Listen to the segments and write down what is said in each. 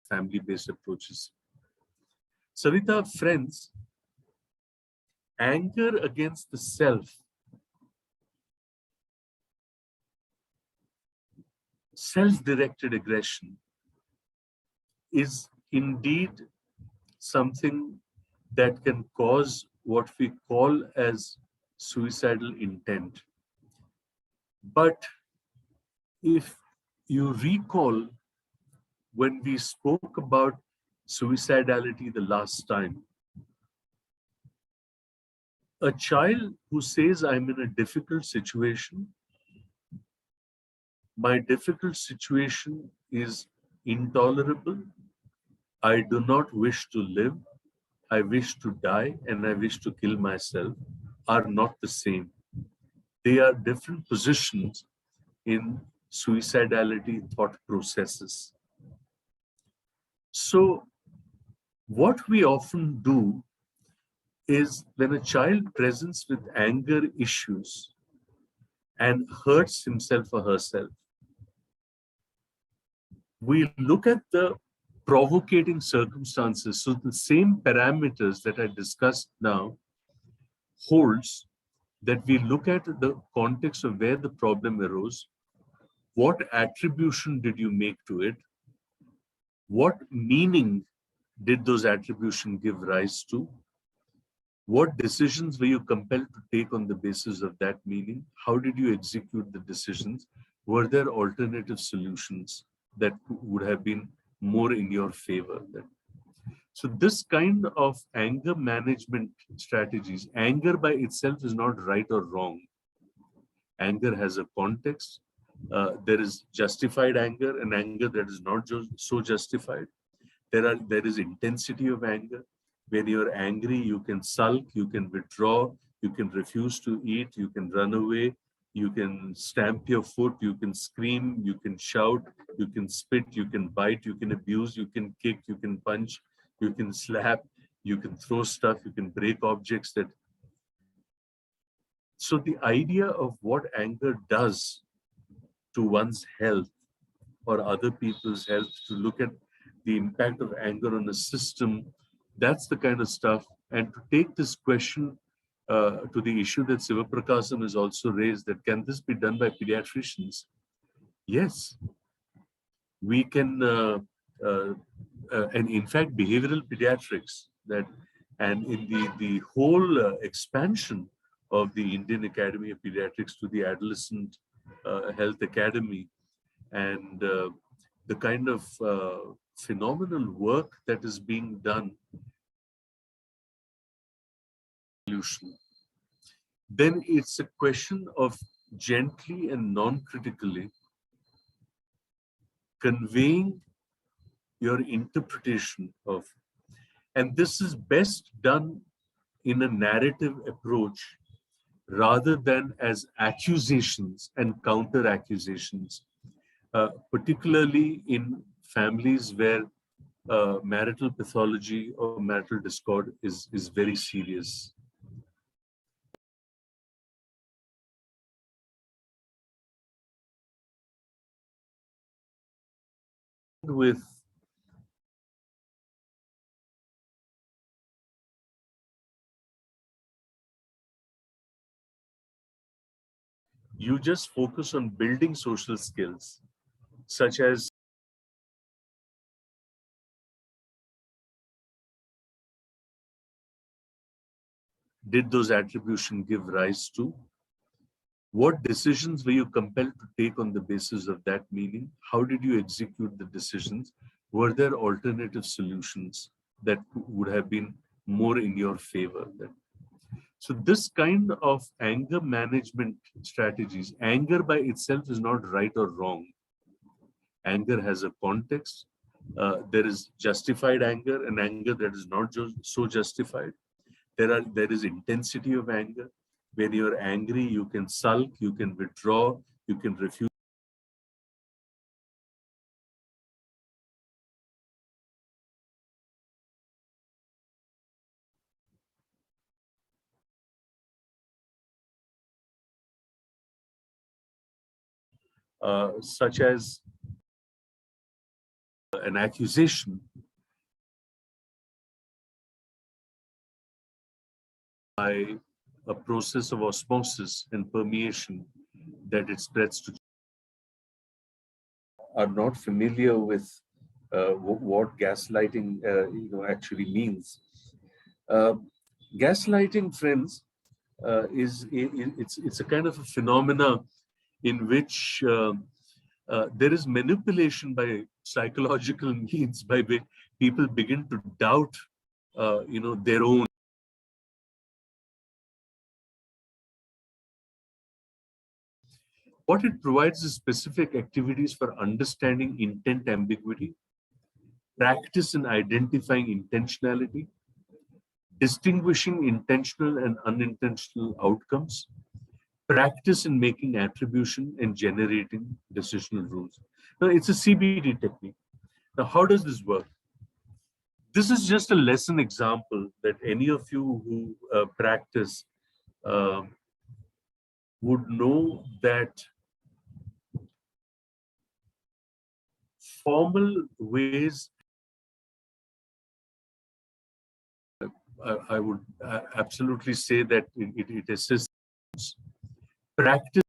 family-based approaches. Savita, friends, anger against the self, self-directed aggression is indeed something that can cause what we call as suicidal intent. But if you recall when we spoke about suicidality the last time, a child who says, I'm in a difficult situation, my difficult situation is intolerable, I do not wish to live, I wish to die, and I wish to kill myself, are not the same. They are different positions in suicidality thought processes. So, what we often do is when a child presents with anger issues and hurts himself or herself, we look at the provocating circumstances. So the same parameters that I discussed now holds, that we look at the context of where the problem arose, what attribution did you make to it, what meaning did those attributions give rise to, what decisions were you compelled to take on the basis of that meaning, how did you execute the decisions, were there alternative solutions that would have been more in your favor? So this kind of anger management strategies, anger by itself is not right or wrong. Anger has a context. There is justified anger and anger that is not so justified. There is intensity of anger. When you're angry, you can sulk, you can withdraw, you can refuse to eat, you can run away, you can stamp your foot, you can scream, you can shout, you can spit, you can bite, you can abuse, you can kick, you can punch, you can slap, you can throw stuff, you can break objects. So the idea of what anger does to one's health or other people's health, to look at the impact of anger on a system, that's the kind of stuff. And to take this question to the issue that Sivaprakasam has also raised, that can this be done by pediatricians? Yes, we can, and in fact, behavioral pediatrics, that, and in the whole expansion of the Indian Academy of Pediatrics to the Adolescent Health Academy, and the kind of phenomenal work that is being done, then it's a question of gently and non-critically conveying your interpretation of, and this is best done in a narrative approach rather than as accusations and counter accusations, particularly in families where marital pathology or marital discord is very serious. With you just focus on building social skills, such as did those attributions give rise to, what decisions were you compelled to take on the basis of that meaning, how did you execute the decisions, were there alternative solutions that would have been more in your favor? So this kind of anger management strategies, anger by itself is not right or wrong. Anger has a context. There is justified anger and anger that is not so justified. There is intensity of anger. When you're angry, you can sulk, you can withdraw, you can refuse. Such as an accusation by a process of osmosis and permeation that it spreads to are not familiar with what gaslighting actually means. Uh, Gaslighting, friends, it's a kind of a phenomena in which there is manipulation by psychological means by which people begin to doubt their own. What it provides is specific activities for understanding intent ambiguity, practice in identifying intentionality, distinguishing intentional and unintentional outcomes, practice in making attribution and generating decisional rules. Now, it's a CBT technique. Now, how does this work? This is just a lesson example that any of you who practice uh, would know that formal ways, I would absolutely say that it assists. Practice,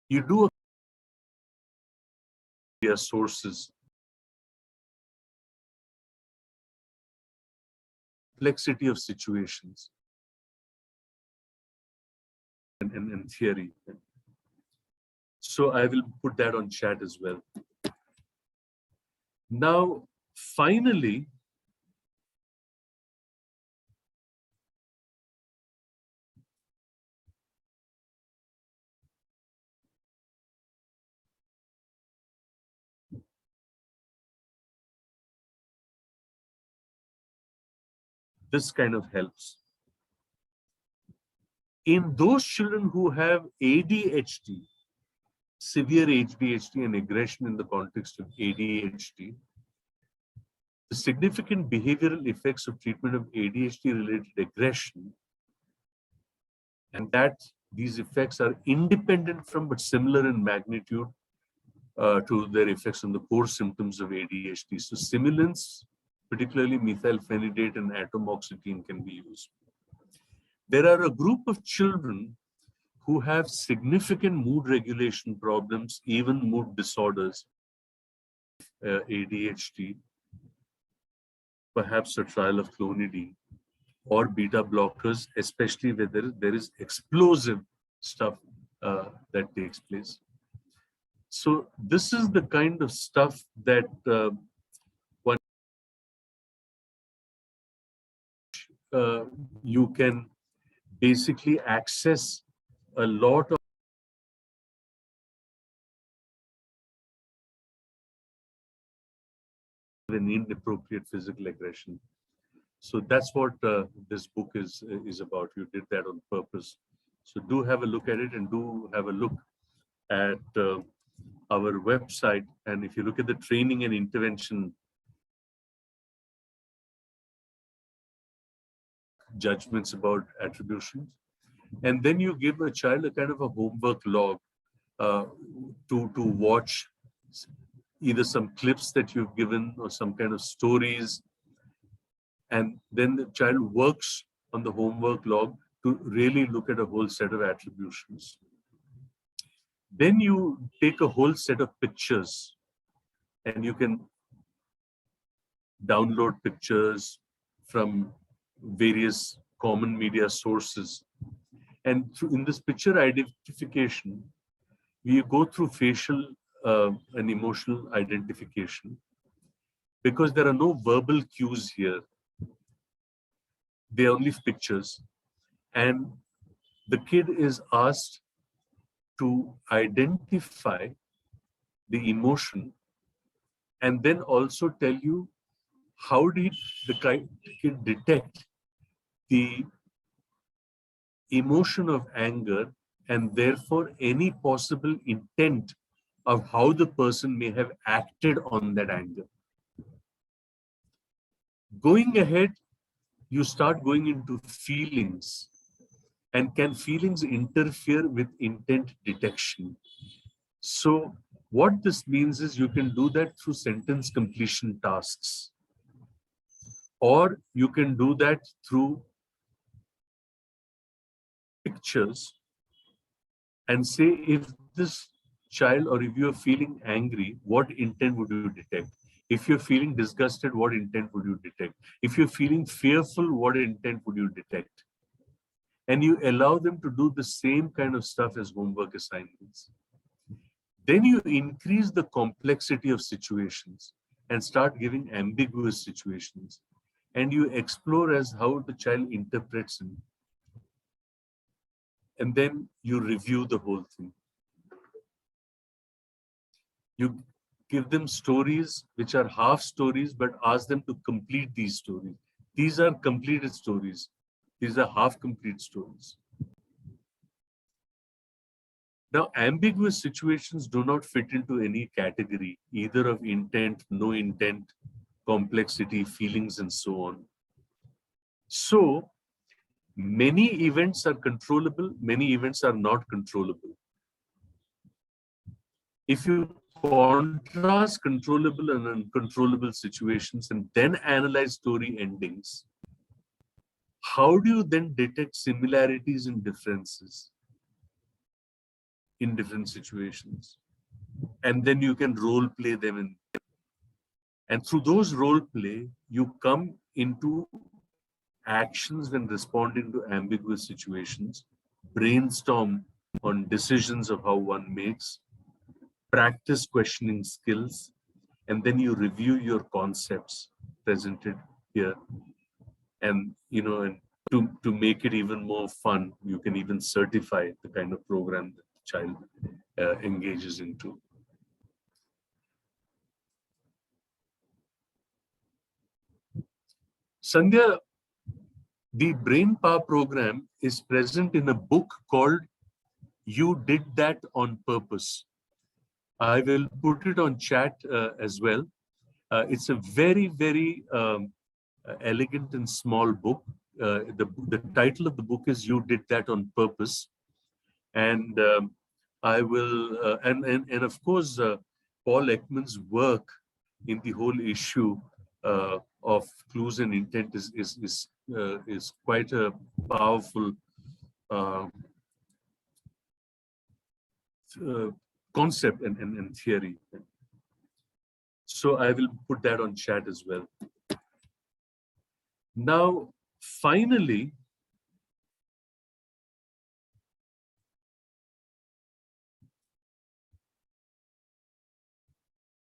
you do a sources, complexity of situations, and theory. So I will put that on chat as well. Now, finally, this kind of helps. In those children who have ADHD, severe ADHD and aggression in the context of ADHD, the significant behavioral effects of treatment of ADHD-related aggression, and that these effects are independent from but similar in magnitude to their effects on the core symptoms of ADHD. So stimulants, particularly methylphenidate and atomoxetine, can be used. There are a group of children who have significant mood regulation problems, even mood disorders, ADHD, perhaps a trial of clonidine or beta blockers, especially where there is explosive stuff that takes place. So this is the kind of stuff that you can basically access a lot of an inappropriate physical aggression. So that's what this book is about. You did that on purpose. So do have a look at it, and do have a look at our website. And if you look at the training and intervention judgments about attributions, and then you give a child a kind of a homework log to watch either some clips that you've given or some kind of stories, and then the child works on the homework log to really look at a whole set of attributions. Then you take a whole set of pictures, and you can download pictures from various common media sources. And in this picture identification, we go through facial and emotional identification, because there are no verbal cues here. They are only pictures. And the kid is asked to identify the emotion and then also tell you how did the kid detect the emotion of anger, and therefore any possible intent of how the person may have acted on that anger. Going ahead, you start going into feelings. And can feelings interfere with intent detection? So what this means is you can do that through sentence completion tasks, or you can do that through pictures and say, if this child, or if you're feeling angry, what intent would you detect? If you're feeling disgusted, what intent would you detect? If you're feeling fearful, what intent would you detect? And you allow them to do the same kind of stuff as homework assignments. Then you increase the complexity of situations and start giving ambiguous situations. And you explore as how the child interprets them. And then you review the whole thing. You give them stories which are half stories, but ask them to complete these stories. These are completed stories. These are half complete stories. Now, ambiguous situations do not fit into any category, either of intent, no intent, complexity, feelings, and so on. So, many events are controllable, many events are not controllable. If you contrast controllable and uncontrollable situations and then analyze story endings, how do you then detect similarities and differences in different situations? And then you can role play them in. And through those role play, you come into actions when responding to ambiguous situations, brainstorm on decisions of how one makes, practice questioning skills, and then you review your concepts presented here. And and to make it even more fun, you can even certify the kind of program that the child engages into. Sandhya, the Brain Power program is present in a book called You Did That on Purpose. I will put it on chat as well. It's a very, very elegant and small book. The title of the book is You Did That on Purpose. And I will, and of course, Paul Ekman's work in the whole issue of clues and intent is quite a powerful concept and theory. So I will put that on chat as well. Now, finally,